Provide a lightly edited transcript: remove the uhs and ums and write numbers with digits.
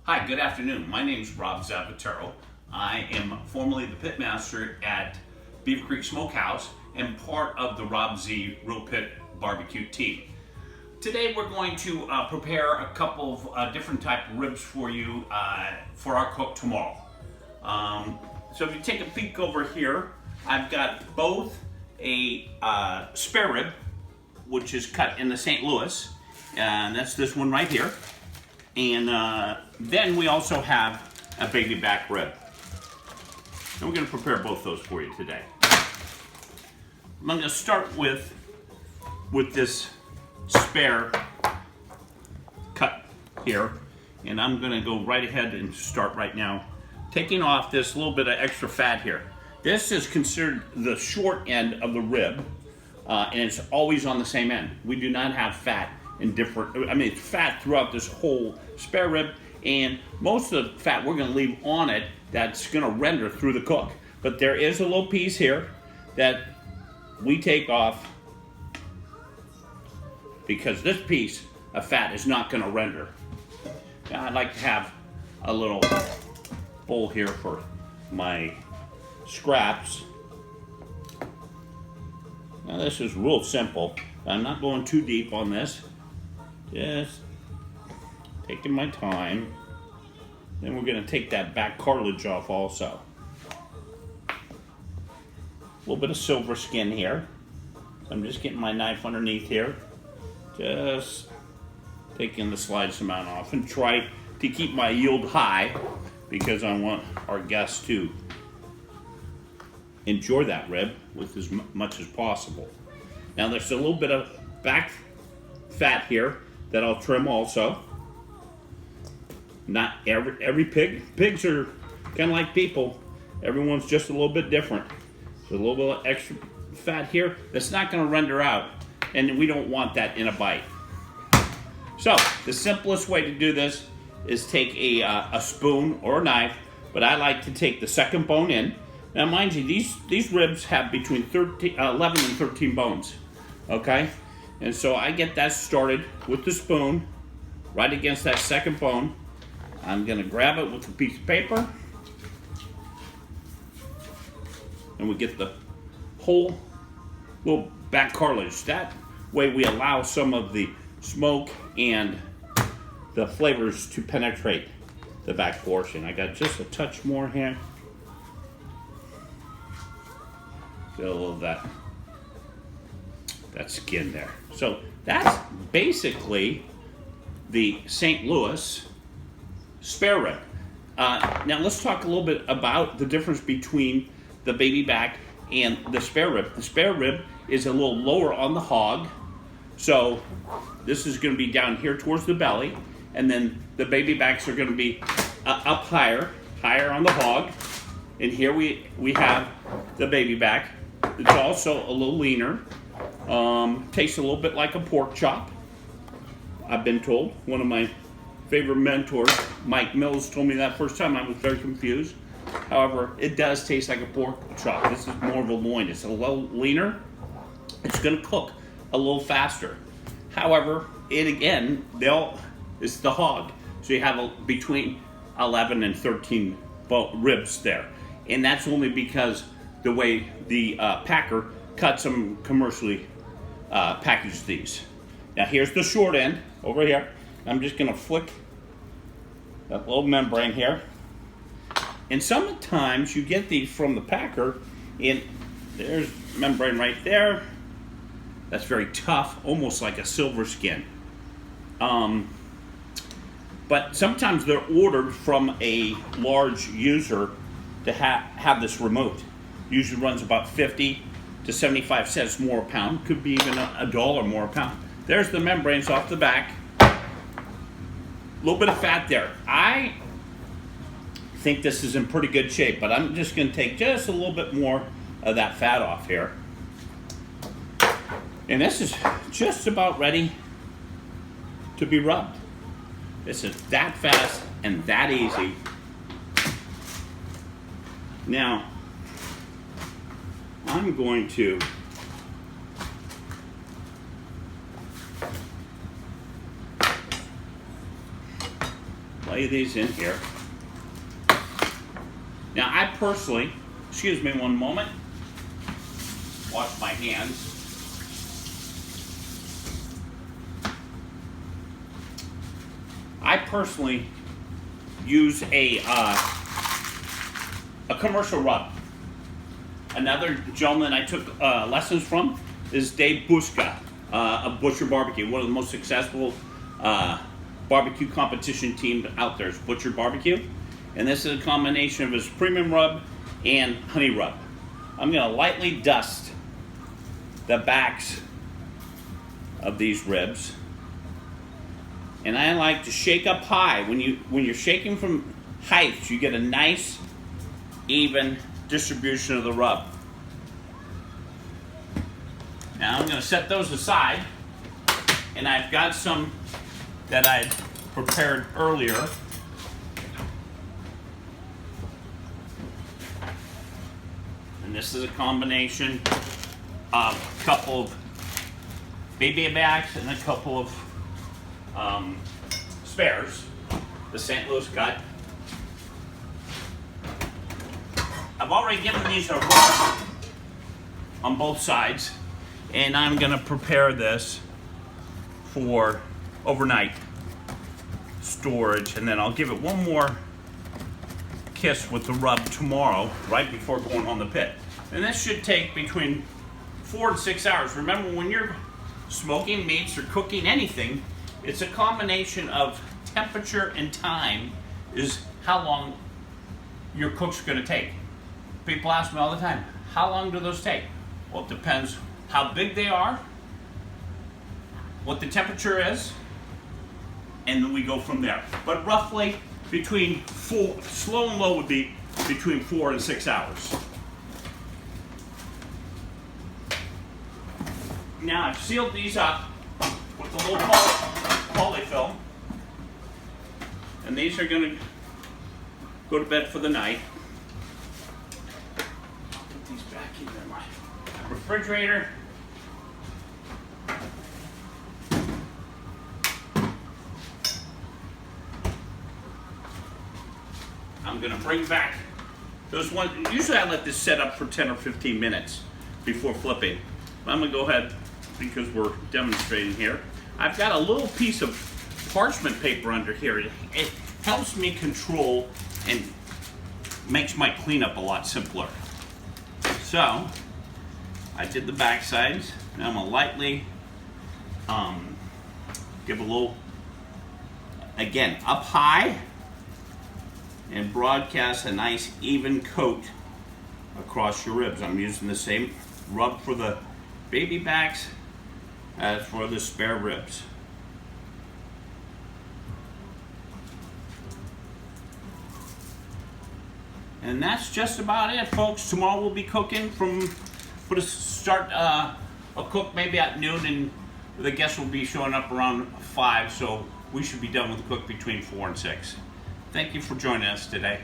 Hi, good afternoon. My name is Rob Zapatero. I am formerly the pitmaster at Beaver Creek Smokehouse and part of the Rob Z Real Pit Barbecue team. Today we're going to prepare a couple of different type of ribs for you for our cook tomorrow. So if you take a peek over here, I've got both a spare rib, which is cut in the St. Louis, and that's this one right here. And then we also have a baby back rib. And we're going to prepare both those for you today. I'm going to start with this spare cut here. And I'm going to go right ahead and start right now taking off this little bit of extra fat here. This is considered the short end of the rib, and it's always on the same end. We do not have fat in different, it's fat throughout this whole spare rib, and most of the fat we're going to leave on it that's going to render through the cook. But there is a little piece here that we take off because this piece of fat is not going to render. Now I'd like to have a little bowl here for my scraps. Now this is real simple. I'm not going too deep on this. Just taking my time. Then we're going to take that back cartilage off also. A little bit of silver skin here. So I'm just getting my knife underneath here. Just taking the slightest amount off and try to keep my yield high because I want our guests to enjoy that rib with as much as possible. Now there's a little bit of back fat here that I'll trim also. Not every pigs are kind of like people. Everyone's just a little bit different. So a little bit of extra fat here that's not going to render out, and we don't want that in a bite. So the simplest way to do this is take a spoon or a knife, but I like to take the second bone in. Now mind you, these ribs have between 11 and 13 bones, okay? And so I get that started with the spoon right against that second bone. I'm going to grab it with a piece of paper, and we get the whole little back cartilage. That way we allow some of the smoke and the flavors to penetrate the back portion. I got just a touch more here. Get a little of that skin there. So that's basically the St. Louis spare rib. Now let's talk a little bit about the difference between the baby back and the spare rib. The spare rib is a little lower on the hog, so this is going to be down here towards the belly, and then the baby backs are going to be up higher on the hog. And here we have the baby back. It's also a little leaner. Tastes a little bit like a pork chop, I've been told. One of my favorite mentors, Mike Mills, told me that first time. I was very confused. However, it does taste like a pork chop. This is more of a loin. It's a little leaner. It's going to cook a little faster. However, it's the hog. So you have between 11 and 13 ribs there. And that's only because the way the packer cuts them commercially package these. Now here's the short end over here. I'm just going to flick that little membrane here. And sometimes you get these from the packer, and there's membrane right there. That's very tough, almost like a silver skin. But sometimes they're ordered from a large user to have this removed. Usually runs about 50 to 75 cents more a pound. Could be even $1 more a pound. There's the membranes off the back. A little bit of fat there. I think this is in pretty good shape, but I'm just going to take just a little bit more of that fat off here. And this is just about ready to be rubbed. This is that fast and that easy. Now, I'm going to lay these in here. Now I personally, excuse me one moment, wash my hands. I personally use a commercial rub. Another gentleman I took lessons from is Dave Bushka of Butcher Barbecue, one of the most successful barbecue competition teams out there is Butcher Barbecue. And this is a combination of his premium rub and honey rub. I'm gonna lightly dust the backs of these ribs. And I like to shake up high. When you're shaking from height, you get a nice, even distribution of the rub. Now I'm gonna set those aside, and I've got some that I'd prepared earlier. And this is a combination of a couple of baby backs and a couple of spares, the St. Louis cut. I've already given these a rub on both sides, and I'm gonna prepare this for overnight storage, and then I'll give it one more kiss with the rub tomorrow, right before going on the pit. And this should take between 4 to 6 hours. Remember, when you're smoking meats or cooking anything, it's a combination of temperature and time is how long your cook's gonna take. People ask me all the time, how long do those take? Well, it depends how big they are, what the temperature is, and then we go from there. But roughly between slow and low would be between 4 and 6 hours. Now I've sealed these up with a little polyfilm, and these are going to go to bed for the night. I'll put these back in my refrigerator. I'm going to bring back those ones. Usually I let this set up for 10 or 15 minutes before flipping. I'm going to go ahead, because we're demonstrating here. I've got a little piece of parchment paper under here. It helps me control and makes my cleanup a lot simpler. So I did the back sides. Now I'm going to lightly give a little, again, up high, and broadcast a nice even coat across your ribs. I'm using the same rub for the baby backs as for the spare ribs. And that's just about it, folks. Tomorrow we'll be cooking start a cook maybe at noon, and the guests will be showing up around 5, so we should be done with the cook between 4 and 6. Thank you for joining us today.